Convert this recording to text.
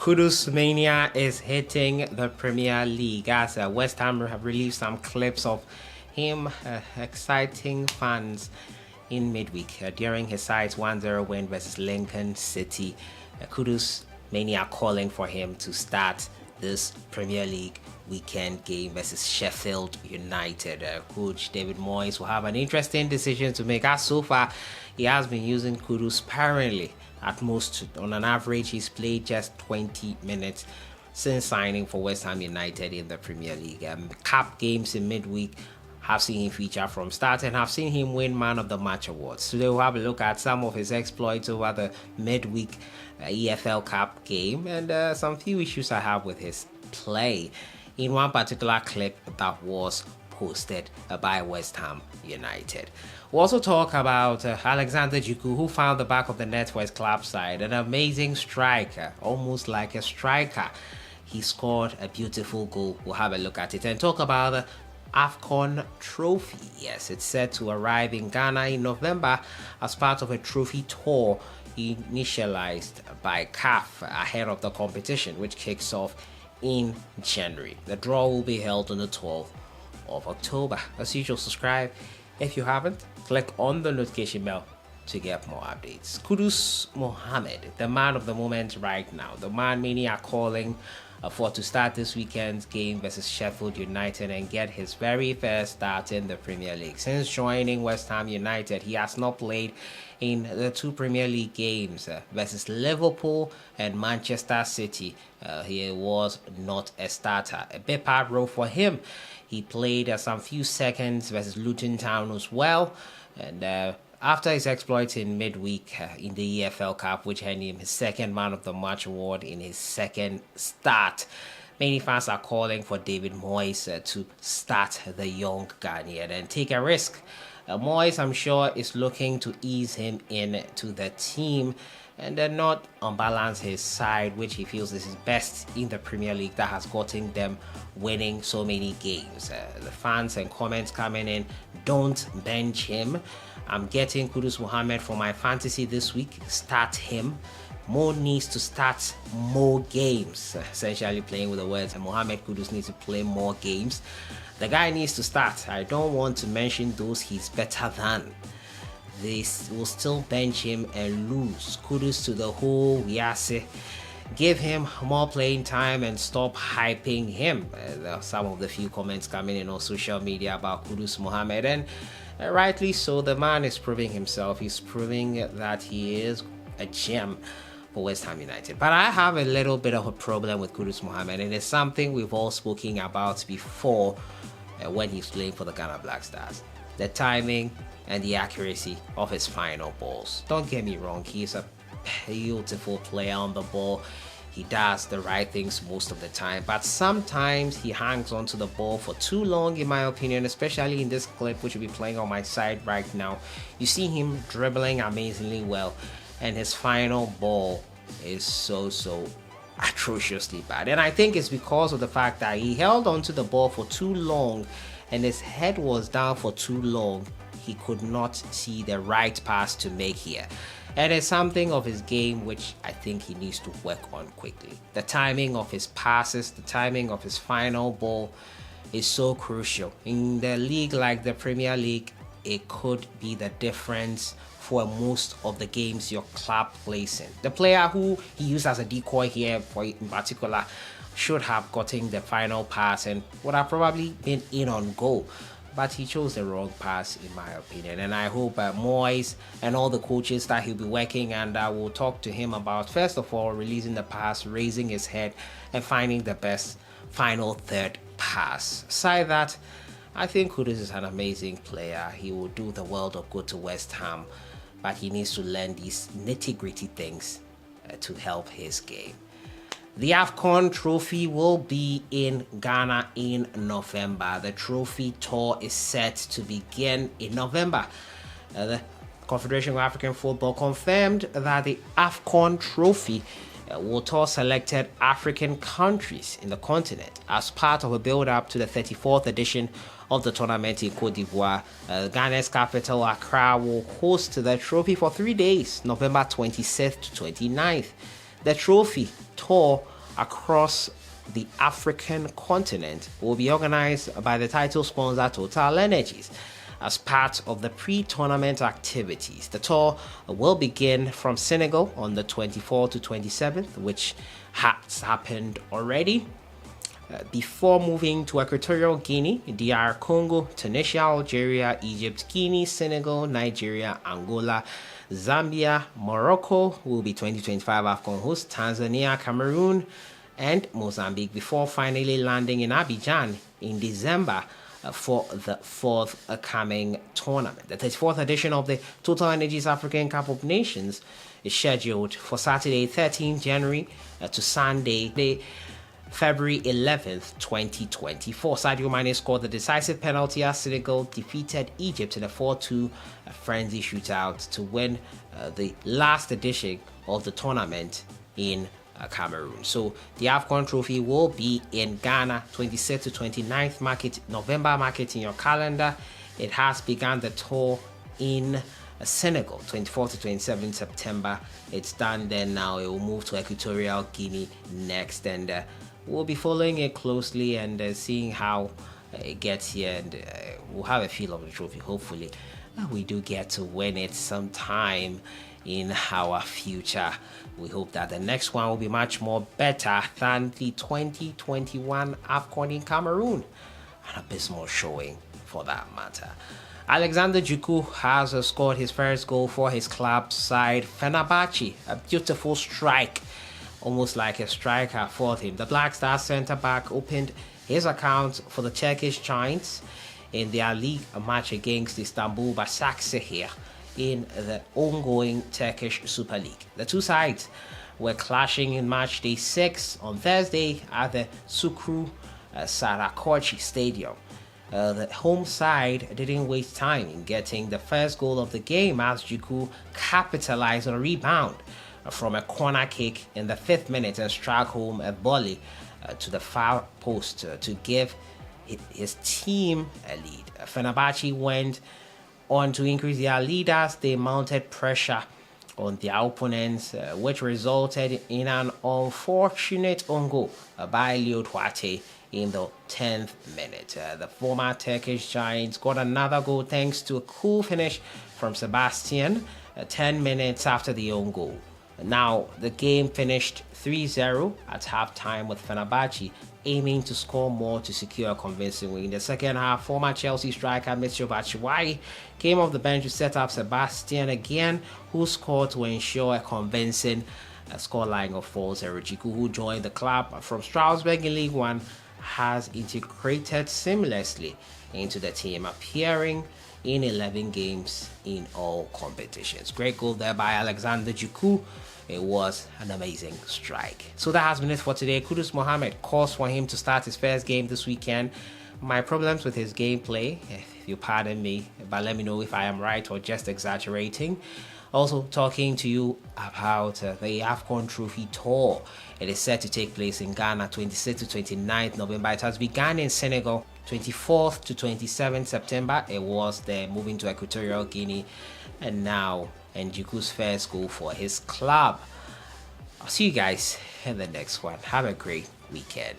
Kudus Mania is hitting the Premier League as West Ham have released some clips of him exciting fans in midweek during his side's 1-0 win versus Lincoln City. Kudus Mania calling for him to start this Premier League weekend game versus Sheffield United. Coach David Moyes will have an interesting decision to make, as so far he has been using Kudus sparingly. At most, on an average, he's played just 20 minutes since signing for West Ham United in the Premier League. Cup games in midweek have seen him feature from start and have seen him win Man of the Match awards. Today we'll have a look at some of his exploits over the midweek EFL Cup game and some few issues I have with his play in one particular clip that was posted by West Ham United. We'll also talk about Alexander Djiku, who found the back of the net for his club side. An amazing striker, almost like a striker. He scored a beautiful goal. We'll have a look at it and talk about the Afcon trophy. Yes, it's set to arrive in Ghana in November as part of a trophy tour initialized by CAF ahead of the competition, which kicks off in January. The draw will be held on the 12th of October. As usual, subscribe if you haven't. Click on the notification bell to get more updates. Kudus Mohammed, the man of the moment right now, the man many are calling for to start this weekend's game versus Sheffield United and get his very first start in the Premier League. Since joining West Ham United, he has not played in the two Premier League games versus Liverpool and Manchester City. He was not a starter. A bit part role for him. He played some few seconds versus Luton Town as well. And after his exploits in midweek in the EFL Cup, which earned him his second Man of the Match award in his second start, many fans are calling for David Moyes to start the young Ghanaian and take a risk. Moyes, I'm sure, is looking to ease him into the team and then not unbalance his side, which he feels is his best in the Premier League that has gotten them winning so many games. The fans and comments coming in, don't bench him. I'm getting Kudus Mohammed for my fantasy this week. Start him. Mo needs to start more games. Essentially playing with the words, Mohammed Kudus needs to play more games. The guy needs to start. I don't want to mention those he's better than. They will still bench him and lose. Kudus to the whole Yase. Give him more playing time and stop hyping him. There are some of the few comments coming in on social media about Kudus Mohammed, and rightly so. The man is proving himself. He's proving that he is a gem for West Ham United. But I have a little bit of a problem with Kudus Mohammed, and it's something we've all spoken about before when he's playing for the Ghana Black Stars. The timing and the accuracy of his final balls. Don't get me wrong, he's a beautiful player on the ball. He does the right things most of the time, but sometimes he hangs onto the ball for too long, in my opinion, especially in this clip, which will be playing on my side right now. You see him dribbling amazingly well, and his final ball is so atrociously bad. And I think it's because of the fact that he held onto the ball for too long and his head was down for too long. He could not see the right pass to make here. And it's something of his game which I think he needs to work on quickly. The timing of his passes, the timing of his final ball is so crucial. In the league like the Premier League, it could be the difference for most of the games your club plays in. The player who he used as a decoy here for in particular should have gotten the final pass and would have probably been in on goal. But he chose the wrong pass, in my opinion. And I hope Moyes and all the coaches that he'll be working and I will talk to him about, first of all, releasing the pass, raising his head, and finding the best final third pass. Aside that, I think Kudus is an amazing player. He will do the world of good to West Ham, but he needs to learn these nitty-gritty things to help his game. The Afcon trophy will be in Ghana in November. The trophy tour is set to begin in November. The Confederation of African Football confirmed that the Afcon trophy will tour selected African countries in the continent as part of a build-up to the 34th edition of the tournament in Cote d'Ivoire. Ghana's capital, Accra, will host the trophy for 3 days, November 26th to 29th. The trophy tour across the African continent will be organized by the title sponsor Total Energies as part of the pre-tournament activities. The tour will begin from Senegal on the 24th to 27th, which has happened already, before moving to Equatorial Guinea, DR Congo, Tunisia, Algeria, Egypt, Guinea, Senegal, Nigeria, Angola, Zambia, Morocco will be 2025 Afcon hosts, Tanzania, Cameroon, and Mozambique, before finally landing in Abidjan in December for the forthcoming tournament. The 34th edition of the Total Energies African Cup of Nations is scheduled for Saturday, 13th January to Sunday, February 11th, 2024. Sadio Mane scored the decisive penalty as Senegal defeated Egypt in a 4-2 frenzy shootout to win the last edition of the tournament in Cameroon. So the Afcon trophy will be in Ghana, 26th to 29th November. Mark it in your calendar. It has begun the tour in Senegal, 24th to 27th September. It's done then. Now it will move to Equatorial Guinea next, and we'll be following it closely and seeing how it gets here, and we'll have a feel of the trophy. Hopefully we do get to win it sometime in our future. We hope that the next one will be much more better than the 2021 Afcon in Cameroon. An abysmal showing for that matter. Alexander Djiku has scored his first goal for his club side Fenerbahce. A beautiful strike, almost like a striker for him. The Black Star centre-back opened his account for the Turkish Giants in their league match against Istanbul Başakşehir in the ongoing Turkish Super League. The two sides were clashing in match day 6 on Thursday at the Sukru Sarakoçi Stadium. The home side didn't waste time in getting the first goal of the game as Djiku capitalized on a rebound from a corner kick in the 5th minute and struck home a volley to the far post to give his team a lead. Fenerbahce went on to increase their lead as they mounted pressure on their opponents, which resulted in an unfortunate own goal by Leo Duarte in the 10th minute. The former Turkish Giants got another goal thanks to a cool finish from Sebastian 10 minutes after the own goal. Now, the game finished 3-0 at halftime, with Fenerbahce aiming to score more to secure a convincing win. In the second half, former Chelsea striker Mitsio Batshuayi came off the bench to set up Sebastian again, who scored to ensure a convincing scoreline of 4-0. Djiku, who joined the club from Strasbourg in League One, has integrated seamlessly into the team, appearing in 11 games in all competitions. Great goal there by Alexander Djiku. It was an amazing strike. So that has been it for today. Kudus Mohammed calls for him to start his first game this weekend. My problems with his gameplay, if you pardon me, but let me know if I am right or just exaggerating. Also talking to you about the Afcon Trophy Tour. It is set to take place in Ghana, 26th to 29th November. It has begun in Senegal, 24th to 27th September. It was there, moving to Equatorial Guinea, and now Njiku's first goal for his club. I'll see you guys in the next one. Have a great weekend.